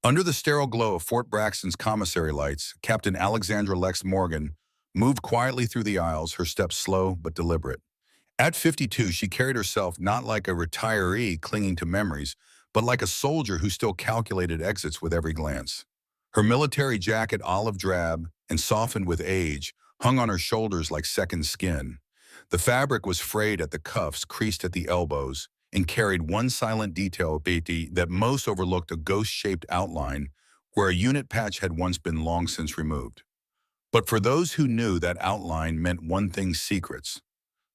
Under the sterile glow of Fort Braxton's commissary lights, Captain Alexandra Lex Morgan moved quietly through the aisles, her steps slow but deliberate. At 52, she carried herself not like a retiree clinging to memories, but like a soldier who still calculated exits with every glance. Her military jacket, olive drab and softened with age, hung on her shoulders like second skin. The fabric was frayed at the cuffs, creased at the elbows, and carried one silent detail that most overlooked: a ghost-shaped outline where a unit patch had once been long since removed. But for those who knew, that outline meant one thing: secrets.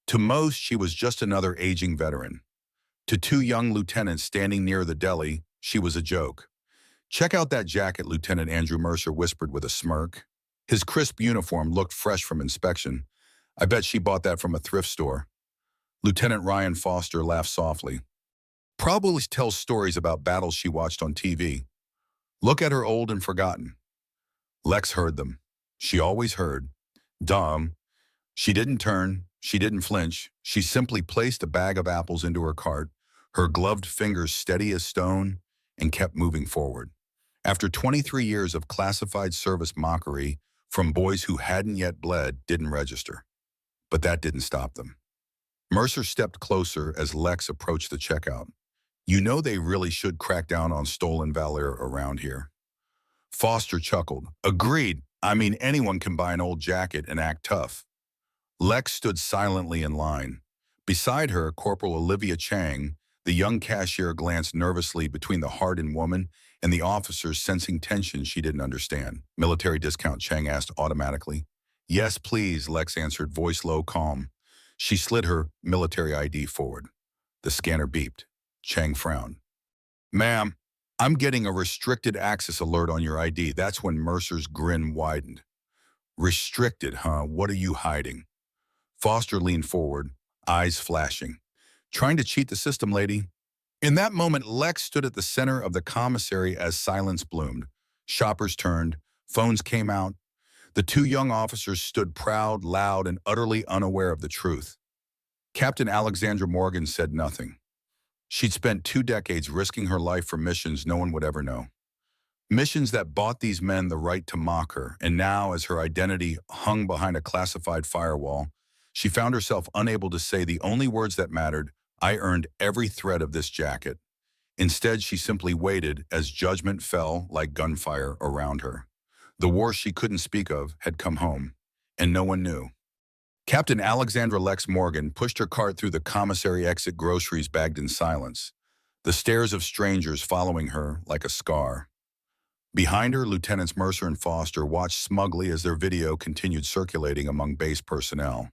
To most, she was just another aging veteran. To two young lieutenants standing near the deli, she was a joke. "Check out that jacket," Lieutenant Andrew Mercer whispered with a smirk. His crisp uniform looked fresh from inspection. "I bet she bought that from a thrift store." Lieutenant Ryan Foster laughed softly. "Probably tells stories about battles she watched on TV. Look at her, old and forgotten." Lex heard them. She always heard. Dumb. She didn't turn. She didn't flinch. She simply placed a bag of apples into her cart, her gloved fingers steady as stone, and kept moving forward. After 23 years of classified service mockery from boys who hadn't yet bled, didn't register. But that didn't stop them. Mercer stepped closer as Lex approached the checkout. "You know, they really should crack down on stolen valor around here." Foster chuckled. "Agreed. I mean, anyone can buy an old jacket and act tough." Lex stood silently in line. Beside her, Corporal Olivia Chang, the young cashier, glanced nervously between the hardened woman and the officers, sensing tension she didn't understand. "Military discount?" Chang asked automatically. "Yes, please," Lex answered, voice low, calm. She slid her military ID forward. The scanner beeped. Chang frowned. "Ma'am, I'm getting a restricted access alert on your ID." That's when Mercer's grin widened. "Restricted, huh? What are you hiding?" Foster leaned forward, eyes flashing. "Trying to cheat the system, lady." In that moment, Lex stood at the center of the commissary as silence bloomed. Shoppers turned, phones came out. The two young officers stood proud, loud, and utterly unaware of the truth. Captain Alexandra Morgan said nothing. She'd spent 2 decades risking her life for missions no one would ever know. Missions that bought these men the right to mock her, and now, as her identity hung behind a classified firewall, she found herself unable to say the only words that mattered: "I earned every thread of this jacket." Instead, she simply waited as judgment fell like gunfire around her. The war she couldn't speak of had come home, and no one knew. Captain Alexandra Lex Morgan pushed her cart through the commissary exit, groceries bagged in silence, the stares of strangers following her like a scar. Behind her, Lieutenants Mercer and Foster watched smugly as their video continued circulating among base personnel.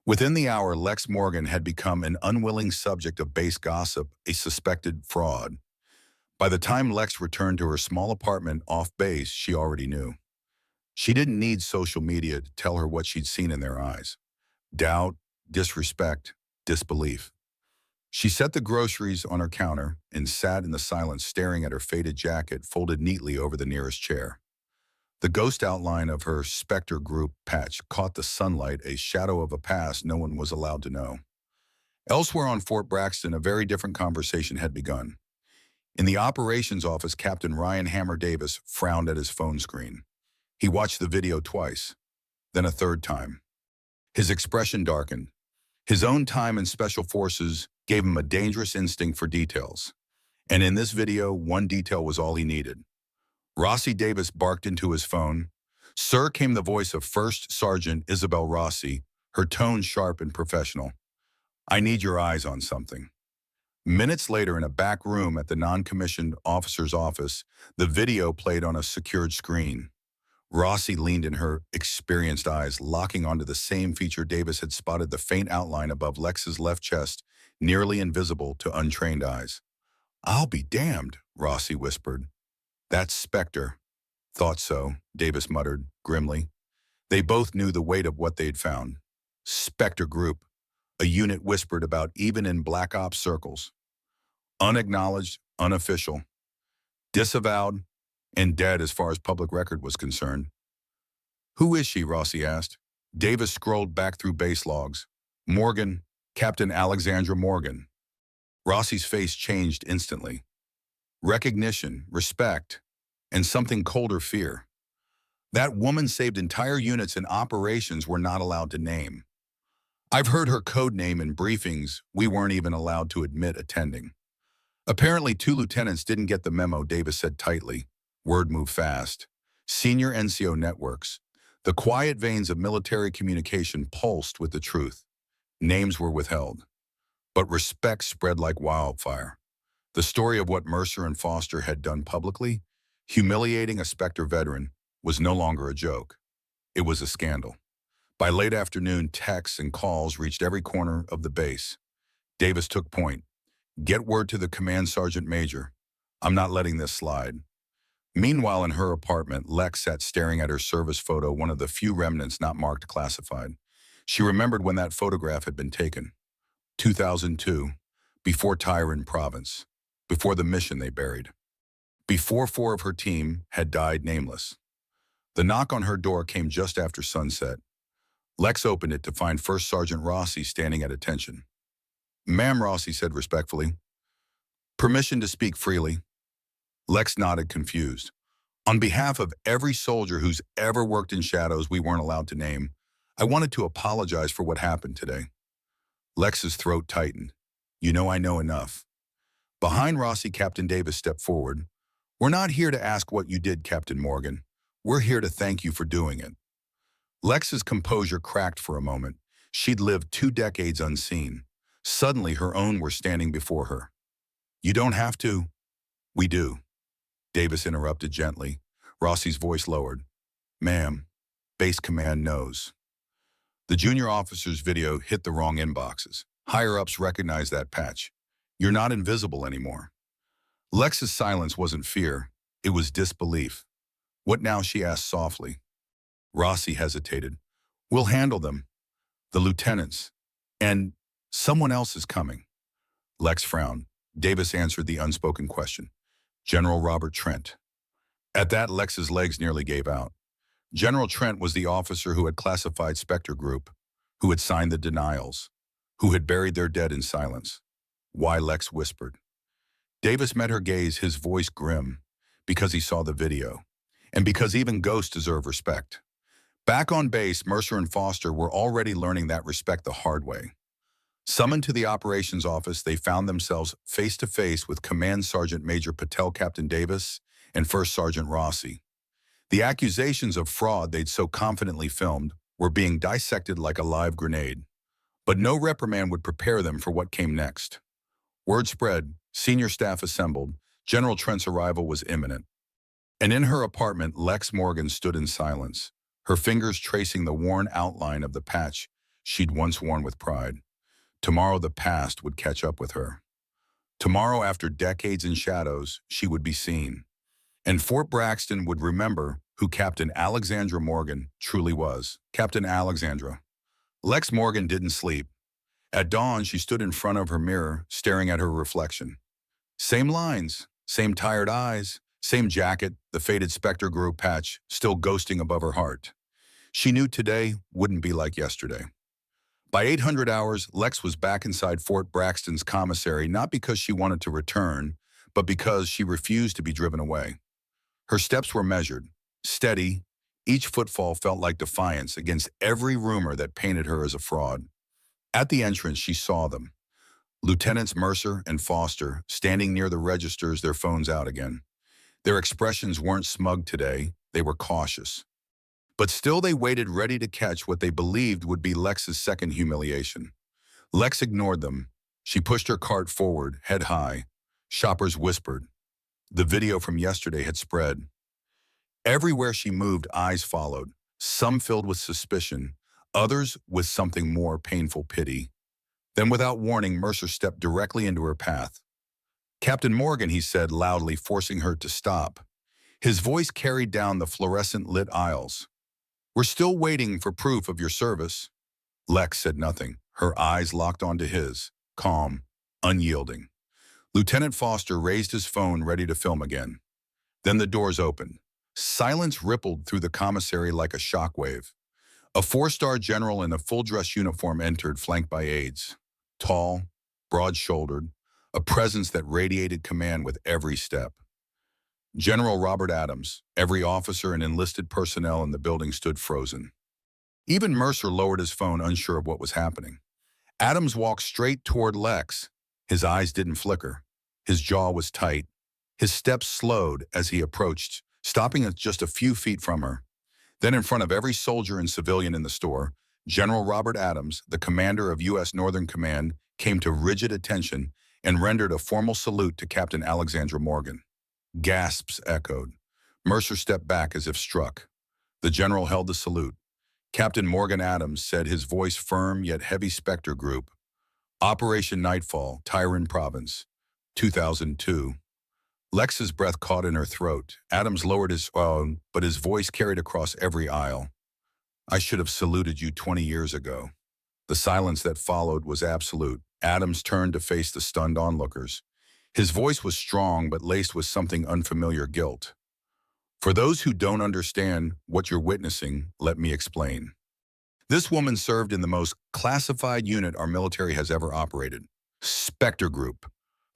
Within the hour, Lex Morgan had become an unwilling subject of base gossip, a suspected fraud. By the time Lex returned to her small apartment off base, she already knew. She didn't need social media to tell her what she'd seen in their eyes: doubt, disrespect, disbelief. She set the groceries on her counter and sat in the silence, staring at her faded jacket folded neatly over the nearest chair. The ghost outline of her Spectre Group patch caught the sunlight, a shadow of a past no one was allowed to know. Elsewhere on Fort Braxton, a very different conversation had begun. In the operations office, Captain Ryan Hammer Davis frowned at his phone screen. He watched the video twice, then a third time. His expression darkened. His own time in Special Forces gave him a dangerous instinct for details. And in this video, one detail was all he needed. Rossi Davis barked into his phone. "Sir," came the voice of First Sergeant Isabel Rossi, her tone sharp and professional. "I need your eyes on something." Minutes later, in a back room at the non-commissioned officer's office, the video played on a secured screen. Rossi leaned in, her experienced eyes locking onto the same feature Davis had spotted: the faint outline above Lex's left chest, nearly invisible to untrained eyes. "I'll be damned," Rossi whispered. "That's Spectre." "Thought so," Davis muttered grimly. They both knew the weight of what they'd found. Spectre Group, a unit whispered about even in Black Ops circles. Unacknowledged, unofficial, disavowed, and dead as far as public record was concerned. "Who is she?" Rossi asked. Davis scrolled back through base logs. "Morgan, Captain Alexandra Morgan." Rossi's face changed instantly. Recognition, respect. and something colder fear. That woman saved entire units and operations we're not allowed to name. I've heard her code name in briefings we weren't even allowed to admit attending. Apparently, two lieutenants didn't get the memo, Davis said tightly. Word moved fast. Senior NCO networks. The quiet veins of military communication pulsed with the truth. Names were withheld. But respect spread like wildfire. The story of what Mercer and Foster had done publicly, humiliating a Spectre veteran, was no longer a joke. It was a scandal. By late afternoon, texts and calls reached every corner of the base. Davis took point. Get word to the command sergeant major. I'm not letting this slide. Meanwhile, in her apartment, Lex sat staring at her service photo, one of the few remnants not marked classified. She remembered when that photograph had been taken. 2002, before Tyran Province, before the mission they buried, before 4 of her team had died nameless. The knock on her door came just after sunset. Lex opened it to find First Sergeant Rossi standing at attention. "Ma'am," Rossi said respectfully. "Permission to speak freely." Lex nodded, confused. "On behalf of every soldier who's ever worked in shadows we weren't allowed to name, I wanted to apologize for what happened today." Lex's throat tightened. "You know I know enough." Behind Rossi, Captain Davis stepped forward. "We're not here to ask what you did, Captain Morgan. We're here to thank you for doing it." Lex's composure cracked for a moment. She'd lived 2 decades unseen. Suddenly, her own were standing before her. "You don't have to." "We do," Davis interrupted gently. Rossi's voice lowered. "Ma'am, base command knows." The junior officer's video hit the wrong inboxes. Higher-ups recognized that patch. "You're not invisible anymore." Lex's silence wasn't fear. It was disbelief. "What now?" she asked softly. Rossi hesitated. "We'll handle them. The lieutenants. And someone else is coming." Lex frowned. Davis answered the unspoken question. "General Robert Trent." At that, Lex's legs nearly gave out. General Trent was the officer who had classified Spectre Group, who had signed the denials, who had buried their dead in silence. "Why?" Lex whispered. Davis met her gaze, his voice grim, because he saw the video, and because even ghosts deserve respect. Back on base, Mercer and Foster were already learning that respect the hard way. Summoned to the operations office, they found themselves face-to-face with Command Sergeant Major Patel, Captain Davis, and First Sergeant Rossi. The accusations of fraud they'd so confidently filmed were being dissected like a live grenade. But no reprimand would prepare them for what came next. Word spread, senior staff assembled, General Trent's arrival was imminent. And in her apartment, Lex Morgan stood in silence, her fingers tracing the worn outline of the patch she'd once worn with pride. Tomorrow the past would catch up with her. Tomorrow, after decades in shadows, she would be seen. And Fort Braxton would remember who Captain Alexandra Morgan truly was. Captain Alexandra. Lex Morgan didn't sleep. At dawn, she stood in front of her mirror, staring at her reflection. Same lines, same tired eyes, same jacket, the faded Spectre Group patch still ghosting above her heart. She knew today wouldn't be like yesterday. By 800 hours, Lex was back inside Fort Braxton's commissary, not because she wanted to return, but because she refused to be driven away. Her steps were measured, steady. Each footfall felt like defiance against every rumor that painted her as a fraud. At the entrance, she saw them. Lieutenants Mercer and Foster standing near the registers, their phones out again. Their expressions weren't smug today, they were cautious. But still they waited, ready to catch what they believed would be Lex's second humiliation. Lex ignored them. She pushed her cart forward, head high. Shoppers whispered. The video from yesterday had spread. Everywhere she moved, eyes followed, some filled with suspicion, others with something more painful, pity. Then without warning, Mercer stepped directly into her path. "Captain Morgan," he said loudly, forcing her to stop. His voice carried down the fluorescent-lit aisles. "We're still waiting for proof of your service." Lex said nothing, her eyes locked onto his, calm, unyielding. Lieutenant Foster raised his phone, ready to film again. Then the doors opened. Silence rippled through the commissary like a shockwave. A 4-star general in a full-dress uniform entered, flanked by aides. Tall, broad-shouldered, a presence that radiated command with every step. General Robert Adams, every officer and enlisted personnel in the building stood frozen. Even Mercer lowered his phone, unsure of what was happening. Adams walked straight toward Lex. His eyes didn't flicker. His jaw was tight. His steps slowed as he approached, stopping at just a few feet from her. Then in front of every soldier and civilian in the store, General Robert Adams, the commander of U.S. Northern Command, came to rigid attention and rendered a formal salute to Captain Alexandra Morgan. Gasps echoed. Mercer stepped back as if struck. The general held the salute. Captain Morgan Adams said, his voice firm yet heavy, Spectre Group, Operation Nightfall, Tyran Province, 2002. Lex's breath caught in her throat. Adams lowered his phone, but his voice carried across every aisle. I should have saluted you 20 years ago. The silence that followed was absolute. Adams turned to face the stunned onlookers. His voice was strong, but laced with something unfamiliar: guilt. For those who don't understand what you're witnessing, let me explain. This woman served in the most classified unit our military has ever operated, Spectre Group.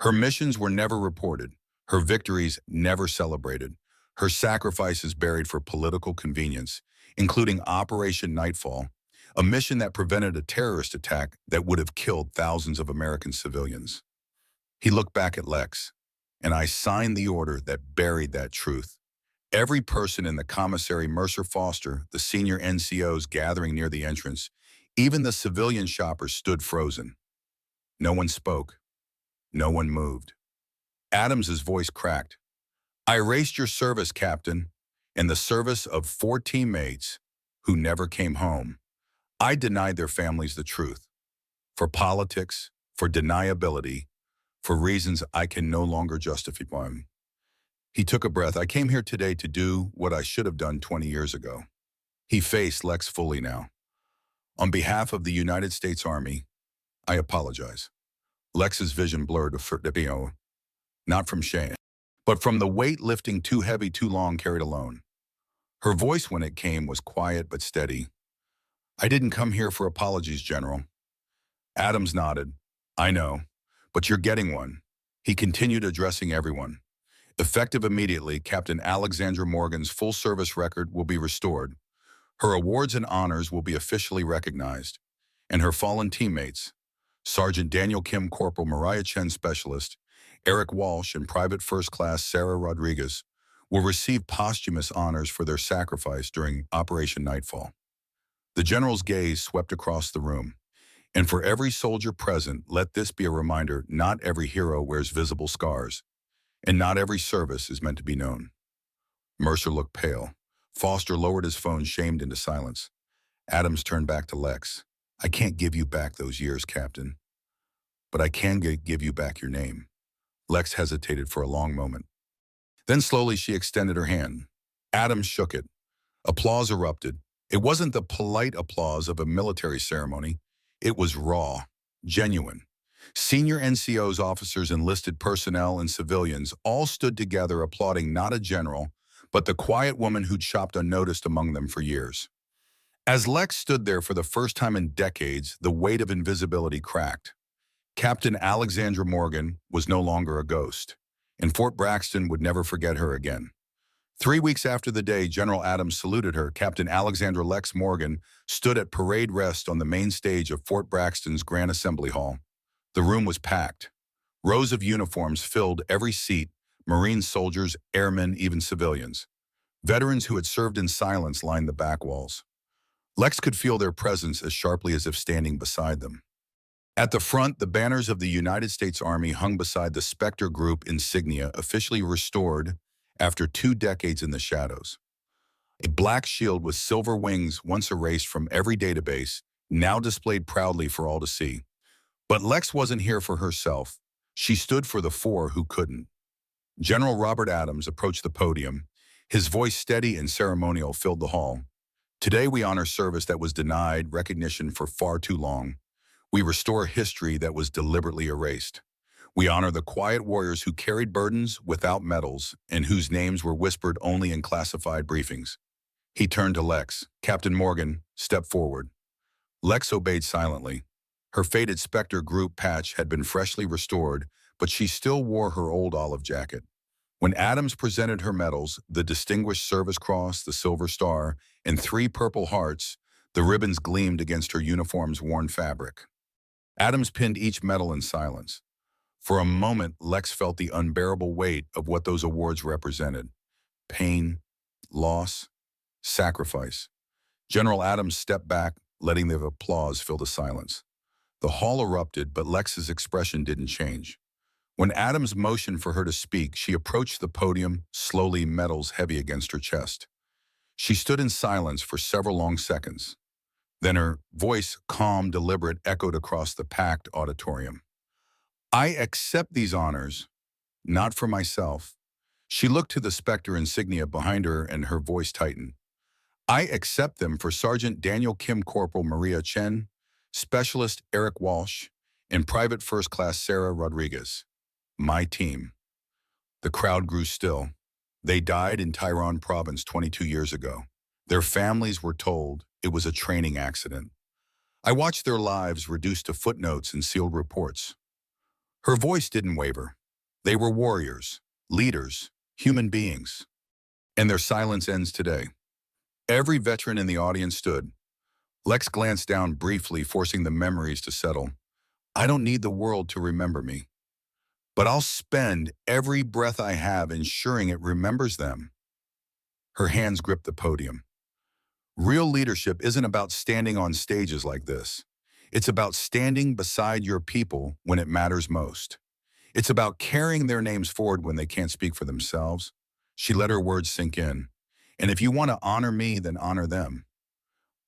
Her missions were never reported, her victories never celebrated, her sacrifices buried for political convenience, including Operation Nightfall, a mission that prevented a terrorist attack that would have killed thousands of American civilians. He looked back at Lex, and I signed the order that buried that truth. Every person in the commissary, Mercer Foster, the senior NCOs gathering near the entrance, even the civilian shoppers stood frozen. No one spoke. No one moved. Adams's voice cracked. I erased your service, Captain, in the service of 4 teammates who never came home. I denied their families the truth. For politics, for deniability, for reasons I can no longer justify. He took a breath. I came here today to do what I should have done 20 years ago. He faced Lex fully now. On behalf of the United States Army, I apologize. Lex's vision blurred, not from shame, but from the weight lifting too heavy, too long carried alone. Her voice, when it came, was quiet but steady. I didn't come here for apologies, General. Adams nodded. I know, but you're getting one. He continued, addressing everyone. Effective immediately, Captain Alexandra Morgan's full service record will be restored. Her awards and honors will be officially recognized. And her fallen teammates, Sergeant Daniel Kim, Corporal Mariah Chen, Specialist, Eric Walsh, and Private First Class Sarah Rodriguez, will receive posthumous honors for their sacrifice during Operation Nightfall. The general's gaze swept across the room. And for every soldier present, let this be a reminder: not every hero wears visible scars. And not every service is meant to be known. Mercer looked pale. Foster lowered his phone, shamed into silence. Adams turned back to Lex. I can't give you back those years, Captain. But I can give you back your name. Lex hesitated for a long moment. Then slowly she extended her hand. Adams shook it. Applause erupted. It wasn't the polite applause of a military ceremony. It was raw, genuine. Senior NCOs, officers, enlisted personnel, and civilians all stood together applauding not a general, but the quiet woman who'd shopped unnoticed among them for years. As Lex stood there for the first time in decades, the weight of invisibility cracked. Captain Alexandra Morgan was no longer a ghost, and Fort Braxton would never forget her again. 3 weeks after the day General Adams saluted her, Captain Alexandra Lex Morgan stood at parade rest on the main stage of Fort Braxton's Grand Assembly Hall. The room was packed. Rows of uniforms filled every seat: Marine soldiers, airmen, even civilians. Veterans who had served in silence lined the back walls. Lex could feel their presence as sharply as if standing beside them. At the front, the banners of the United States Army hung beside the Spectre Group insignia, officially restored after 2 decades in the shadows. A black shield with silver wings, once erased from every database, now displayed proudly for all to see. But Lex wasn't here for herself. She stood for the 4 who couldn't. General Robert Adams approached the podium. His voice, steady and ceremonial, filled the hall. Today we honor service that was denied recognition for far too long. We restore history that was deliberately erased. We honor the quiet warriors who carried burdens without medals and whose names were whispered only in classified briefings. He turned to Lex. Captain Morgan, step forward. Lex obeyed silently. Her faded Spectre Group patch had been freshly restored, but she still wore her old olive jacket. When Adams presented her medals, the Distinguished Service Cross, the Silver Star, and 3 Purple Hearts, the ribbons gleamed against her uniform's worn fabric. Adams pinned each medal in silence. For a moment, Lex felt the unbearable weight of what those awards represented. Pain, loss, sacrifice. General Adams stepped back, letting the applause fill the silence. The hall erupted, but Lex's expression didn't change. When Adams motioned for her to speak, she approached the podium, slowly, medals heavy against her chest. She stood in silence for several long seconds. Then her voice, calm, deliberate, echoed across the packed auditorium. "I accept these honors, not for myself." She looked to the Spectre insignia behind her and her voice tightened. "I accept them for Sergeant Daniel Kim, Corporal Maria Chen, Specialist Eric Walsh, and Private First Class Sarah Rodriguez. My team." The crowd grew still. They died in Taiwan Province 22 years ago. Their families were told it was a training accident. I watched their lives reduced to footnotes and sealed reports. Her voice didn't waver. They were warriors, leaders, human beings. And their silence ends today. Every veteran in the audience stood. Lex glanced down briefly, forcing the memories to settle. "I don't need the world to remember me, but I'll spend every breath I have ensuring it remembers them." Her hands gripped the podium. Real leadership isn't about standing on stages like this. It's about standing beside your people when it matters most. It's about carrying their names forward when they can't speak for themselves. She let her words sink in. "And if you want to honor me, then honor them.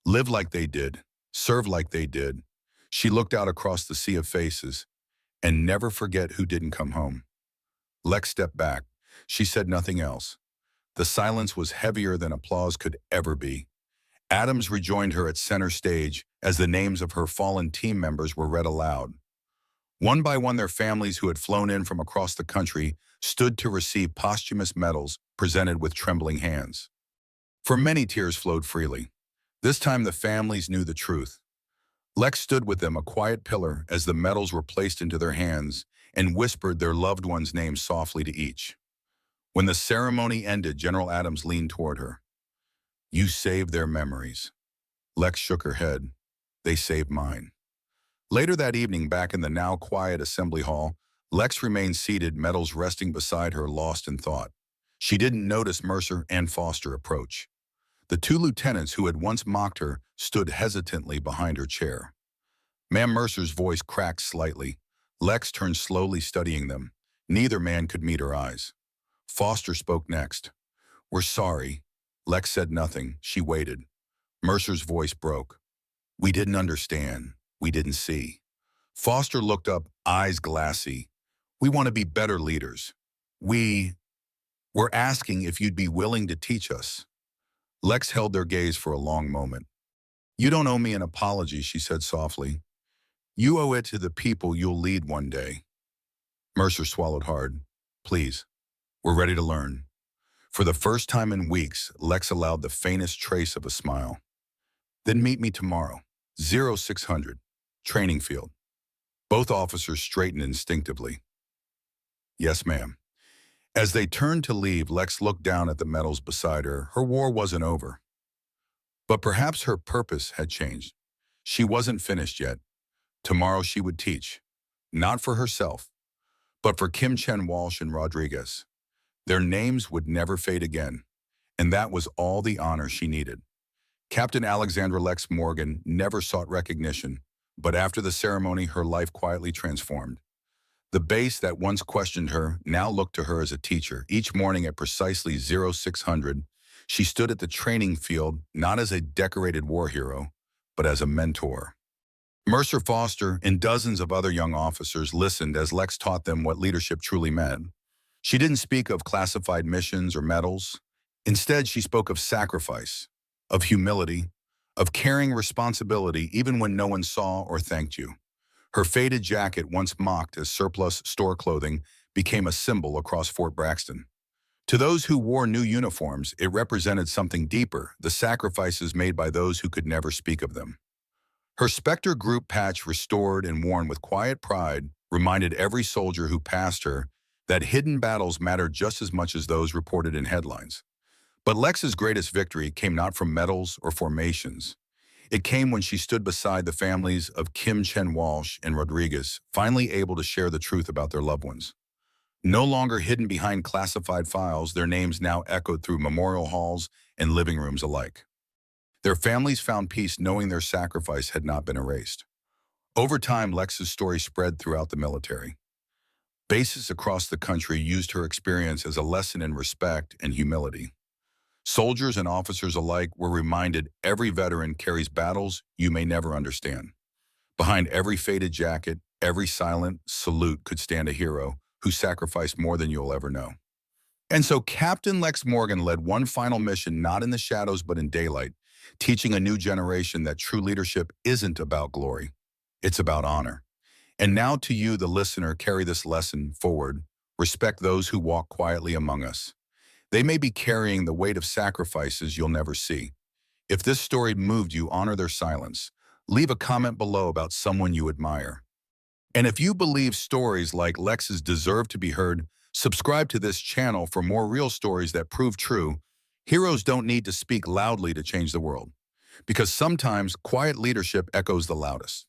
Live like they did. Serve like they did." She looked out across the sea of faces. "And never forget who didn't come home." Lex stepped back. She said nothing else. The silence was heavier than applause could ever be. Adams rejoined her at center stage as the names of her fallen team members were read aloud. One by one, their families who had flown in from across the country stood to receive posthumous medals presented with trembling hands. For many, tears flowed freely. This time the families knew the truth. Lex stood with them, a quiet pillar, as the medals were placed into their hands, and whispered their loved one's name softly to each. When the ceremony ended, General Adams leaned toward her. "You saved their memories." Lex shook her head. "They saved mine." Later that evening, back in the now quiet assembly hall, Lex remained seated, medals resting beside her, lost in thought. She didn't notice Mercer and Foster approach. The 2 lieutenants who had once mocked her stood hesitantly behind her chair. Ma'am Mercer's voice cracked slightly. Lex turned slowly, studying them. Neither man could meet her eyes. Foster spoke next. "We're sorry." Lex said nothing. She waited. Mercer's voice broke. "We didn't understand. We didn't see." Foster looked up, eyes glassy. "We want to be better leaders. We're asking if you'd be willing to teach us." Lex held their gaze for a long moment. "You don't owe me an apology," she said softly. "You owe it to the people you'll lead one day." Mercer swallowed hard. "Please, we're ready to learn." For the first time in weeks, Lex allowed the faintest trace of a smile. "Then meet me tomorrow, 0600, training field." Both officers straightened instinctively. "Yes, ma'am." As they turned to leave, Lex looked down at the medals beside her. Her war wasn't over. But perhaps her purpose had changed. She wasn't finished yet. Tomorrow she would teach. Not for herself, but for Kim Chen, Walsh, and Rodriguez. Their names would never fade again. And that was all the honor she needed. Captain Alexandra Lex Morgan never sought recognition, but after the ceremony, her life quietly transformed. The base that once questioned her now looked to her as a teacher. Each morning at precisely 0600, she stood at the training field not as a decorated war hero, but as a mentor. Mercer, Foster, and dozens of other young officers listened as Lex taught them what leadership truly meant. She didn't speak of classified missions or medals. Instead, she spoke of sacrifice, of humility, of carrying responsibility even when no one saw or thanked you. Her faded jacket, once mocked as surplus store clothing, became a symbol across Fort Braxton. To those who wore new uniforms, it represented something deeper, the sacrifices made by those who could never speak of them. Her Spectre group patch, restored and worn with quiet pride, reminded every soldier who passed her that hidden battles mattered just as much as those reported in headlines. But Lex's greatest victory came not from medals or formations. It came when she stood beside the families of Kim Chen Walsh and Rodriguez, finally able to share the truth about their loved ones. No longer hidden behind classified files, their names now echoed through memorial halls and living rooms alike. Their families found peace knowing their sacrifice had not been erased. Over time, Lex's story spread throughout the military. Bases across the country used her experience as a lesson in respect and humility. Soldiers and officers alike were reminded every veteran carries battles you may never understand. Behind every faded jacket, every silent salute could stand a hero who sacrificed more than you'll ever know. And so Captain Lex Morgan led one final mission not in the shadows but in daylight, teaching a new generation that true leadership isn't about glory. It's about honor. And now to you, the listener, carry this lesson forward. Respect those who walk quietly among us. They may be carrying the weight of sacrifices you'll never see. If this story moved you, honor their silence. Leave a comment below about someone you admire. And if you believe stories like Lex's deserve to be heard, subscribe to this channel for more real stories that prove true. Heroes don't need to speak loudly to change the world, because sometimes quiet leadership echoes the loudest.